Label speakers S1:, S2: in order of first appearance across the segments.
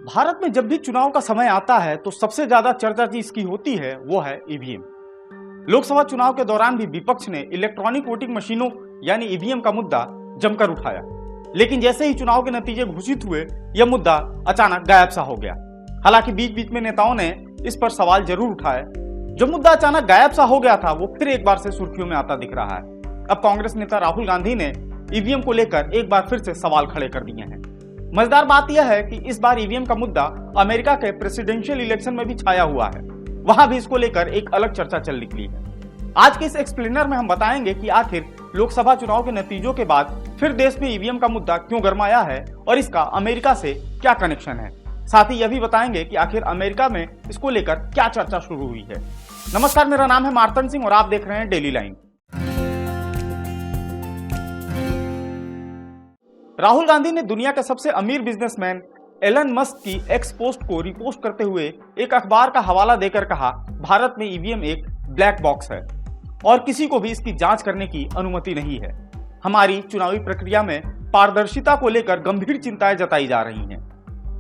S1: भारत में जब भी चुनाव का समय आता है तो सबसे ज्यादा चर्चा जिसकी होती है वो है ईवीएम। लोकसभा चुनाव के दौरान भी विपक्ष ने इलेक्ट्रॉनिक वोटिंग मशीनों यानी ईवीएम का मुद्दा जमकर उठाया, लेकिन जैसे ही चुनाव के नतीजे घोषित हुए यह मुद्दा अचानक गायब सा हो गया। हालांकि बीच बीच में नेताओं ने इस पर सवाल जरूर उठाए। जो मुद्दा अचानक गायब सा हो गया था वो फिर एक बार से सुर्खियों में आता दिख रहा है। अब कांग्रेस नेता राहुल गांधी ने ईवीएम को लेकर एक बार फिर से सवाल खड़े कर दिए हैं। मजेदार बात यह है कि इस बार ईवीएम का मुद्दा अमेरिका के प्रेसिडेंशियल इलेक्शन में भी छाया हुआ है, वहां भी इसको लेकर एक अलग चर्चा चल निकली है। आज के इस एक्सप्लेनर में हम बताएंगे कि आखिर लोकसभा चुनाव के नतीजों के बाद फिर देश में ईवीएम का मुद्दा क्यों गरमाया है और इसका अमेरिका से क्या कनेक्शन है। साथ ही यह भी बताएंगे कि आखिर अमेरिका में इसको लेकर क्या चर्चा शुरू हुई है। नमस्कार, मेरा नाम है मार्तन सिंह और आप देख रहे हैं डेली लाइन। राहुल गांधी ने दुनिया के सबसे अमीर बिजनेसमैन एलन मस्क की एक्स पोस्ट को रिपोस्ट करते हुए एक अखबार का हवाला देकर कहा, भारत में ईवीएम एक ब्लैक बॉक्स है और किसी को भी इसकी जांच करने की अनुमति नहीं है। हमारी चुनावी प्रक्रिया में पारदर्शिता को लेकर गंभीर चिंताएं जताई जा रही हैं।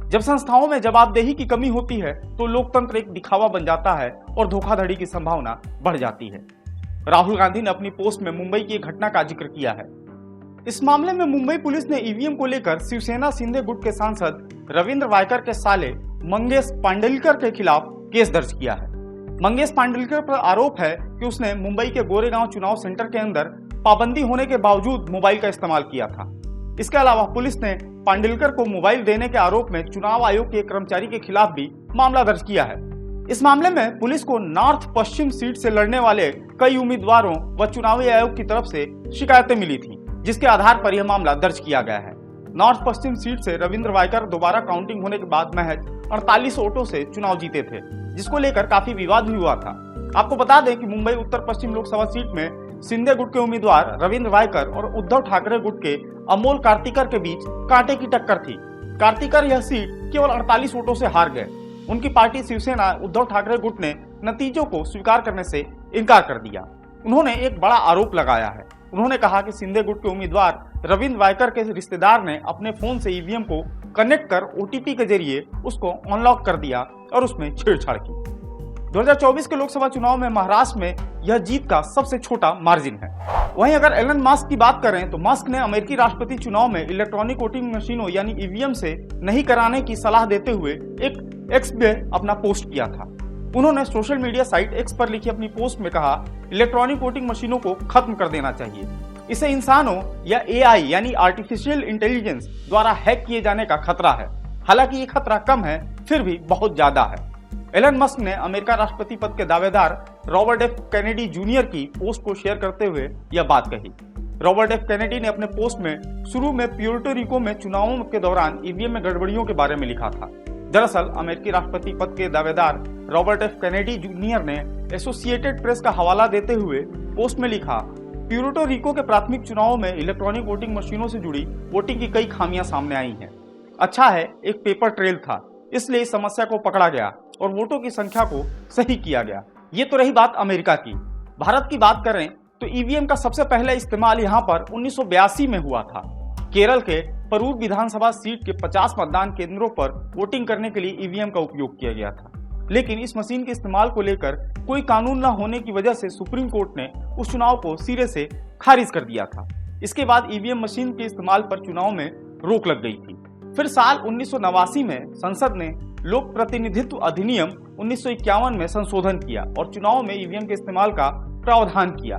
S1: जब संस्थाओं में जवाबदेही की कमी होती है तो लोकतंत्र एक दिखावा बन जाता है और धोखाधड़ी की संभावना बढ़ जाती है। राहुल गांधी ने अपनी पोस्ट में मुंबई की एक घटना का जिक्र किया है। इस मामले में मुंबई पुलिस ने ईवीएम को लेकर शिवसेना शिंदे गुट के सांसद रविंद्र वायकर के साले मंगेश पांडलिकर के खिलाफ केस दर्ज किया है। मंगेश पांडलिकर पर आरोप है कि उसने मुंबई के गोरेगांव चुनाव सेंटर के अंदर पाबंदी होने के बावजूद मोबाइल का इस्तेमाल किया था। इसके अलावा पुलिस ने पांडलिकर को मोबाइल देने के आरोप में चुनाव आयोग के कर्मचारी के खिलाफ भी मामला दर्ज किया है। इस मामले में पुलिस को नॉर्थ पश्चिम सीट से लड़ने वाले कई उम्मीदवारों व चुनावी आयोग की तरफ से शिकायतें मिली थी, जिसके आधार पर यह मामला दर्ज किया गया है। नॉर्थ पश्चिम सीट से रविंद्र वायकर दोबारा काउंटिंग होने के बाद महज 48 वोटों से चुनाव जीते थे, जिसको लेकर काफी विवाद भी हुआ था। आपको बता दें कि मुंबई उत्तर पश्चिम लोकसभा सीट में शिंदे गुट के उम्मीदवार रविंद्र वायकर और उद्धव ठाकरे गुट के अमोल कार्तिकर के बीच कांटे की टक्कर थी। कार्तिकर यह सीट केवल 48 वोटों से हार गए। उनकी पार्टी शिवसेना उद्धव ठाकरे गुट ने नतीजों को स्वीकार करने से इनकार कर दिया। उन्होंने एक बड़ा आरोप लगाया है। उन्होंने कहा कि शिंदे गुट के उम्मीदवार रविंद्र वायकर के रिश्तेदार ने अपने फोन से ईवीएम को कनेक्ट कर ओटीपी के जरिए उसको अनलॉक कर दिया और उसमें छेड़छाड़ की। 2024 के लोकसभा चुनाव में महाराष्ट्र में यह जीत का सबसे छोटा मार्जिन है। वहीं अगर एलन मस्क की बात करें तो मस्क ने अमेरिकी राष्ट्रपति चुनाव में इलेक्ट्रॉनिक वोटिंग मशीनों यानी ईवीएम से नहीं कराने की सलाह देते हुए एक एक्स में अपना पोस्ट किया था। उन्होंने सोशल मीडिया साइट एक्स पर लिखी अपनी पोस्ट में कहा, इलेक्ट्रॉनिक वोटिंग मशीनों को खत्म कर देना चाहिए। इसे इंसानों या एआई यानी आर्टिफिशियल इंटेलिजेंस द्वारा हैक किए जाने का खतरा है। हालांकि ये खतरा कम है, फिर भी बहुत ज्यादा है। एलन मस्क ने अमेरिका राष्ट्रपति पद के दावेदार रॉबर्ट एफ कैनेडी जूनियर की पोस्ट को शेयर करते हुए यह बात कही। रॉबर्ट एफ कैनेडी ने अपने पोस्ट में शुरू में प्यूर्टो रिको में चुनावों के दौरान ईवीएम में गड़बड़ियों के बारे में लिखा था। दरअसल अमेरिकी राष्ट्रपति पद के दावेदार रॉबर्ट एफ कैनेडी जूनियर ने एसोसिएटेड प्रेस का हवाला देते हुए पोस्ट में लिखा, प्यूर्टो रिको के प्राथमिक चुनावों में इलेक्ट्रॉनिक वोटिंग मशीनों से जुड़ी वोटिंग की कई खामियां सामने आई हैं। अच्छा है एक पेपर ट्रेल था, इसलिए इस समस्या को पकड़ा गया और वोटों की संख्या को सही किया गया। ये तो रही बात अमेरिका की। भारत की बात करें तो ईवीएम का सबसे पहले इस्तेमाल यहाँ पर 1982 में हुआ था। केरल के परूर विधानसभा सीट के 50 मतदान केंद्रों पर वोटिंग करने के लिए ईवीएम का उपयोग किया गया था, लेकिन इस मशीन के इस्तेमाल को लेकर कोई कानून न होने की वजह से सुप्रीम कोर्ट ने उस चुनाव को सिरे से खारिज कर दिया था। इसके बाद ईवीएम मशीन के इस्तेमाल पर चुनाव में रोक लग गई थी। फिर साल 1989 में संसद ने लोक प्रतिनिधित्व अधिनियम 1951 में संशोधन किया और चुनाव में ईवीएम के इस्तेमाल का प्रावधान किया।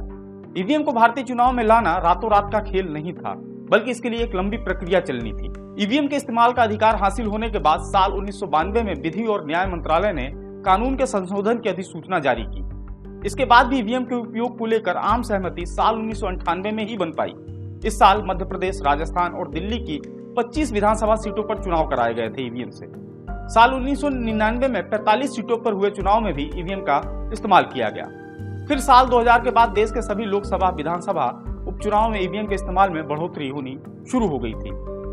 S1: ईवीएम को भारतीय चुनाव में लाना रातों रात का खेल नहीं था, बल्कि इसके लिए एक लंबी प्रक्रिया चलनी थी। ईवीएम के इस्तेमाल का अधिकार हासिल होने के बाद साल 1992 में विधि और न्याय मंत्रालय ने कानून के संशोधन की अधिसूचना जारी की। इसके बाद भी ईवीएम के उपयोग को लेकर आम सहमति साल 1998 में ही बन पाई। इस साल मध्य प्रदेश, राजस्थान और दिल्ली की 25 विधानसभा सीटों पर चुनाव कराए गए थे ईवीएम से। साल 1999 में 45 सीटों पर हुए चुनाव में भी ईवीएम का इस्तेमाल किया गया। फिर साल 2000 के बाद देश के सभी लोकसभा, विधानसभा उपचुनाव में ईवीएम के इस्तेमाल में बढ़ोतरी होनी शुरू हो गई थी।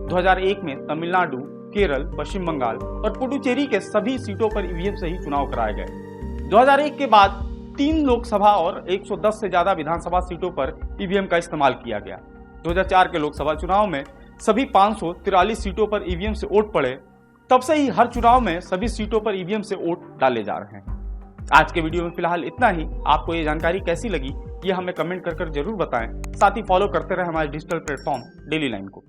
S1: 2001 में तमिलनाडु, केरल, पश्चिम बंगाल और पुडुचेरी के सभी सीटों पर ईवीएम से ही चुनाव कराए गए। 2001 के बाद 3 लोकसभा और 110 से ज्यादा विधानसभा सीटों पर ईवीएम का इस्तेमाल किया गया। 2004 के लोकसभा चुनाव में सभी 543 सीटों पर ईवीएम से वोट पड़े तब से ही हर चुनाव में सभी सीटों पर ईवीएम से वोट डाले जा रहे हैं। आज के वीडियो में फिलहाल इतना ही। आपको ये जानकारी कैसी लगी ये हमें कमेंट कर जरूर बताएं। साथ ही फॉलो करते रहे हमारे डिजिटल प्लेटफॉर्म डेली लाइन को।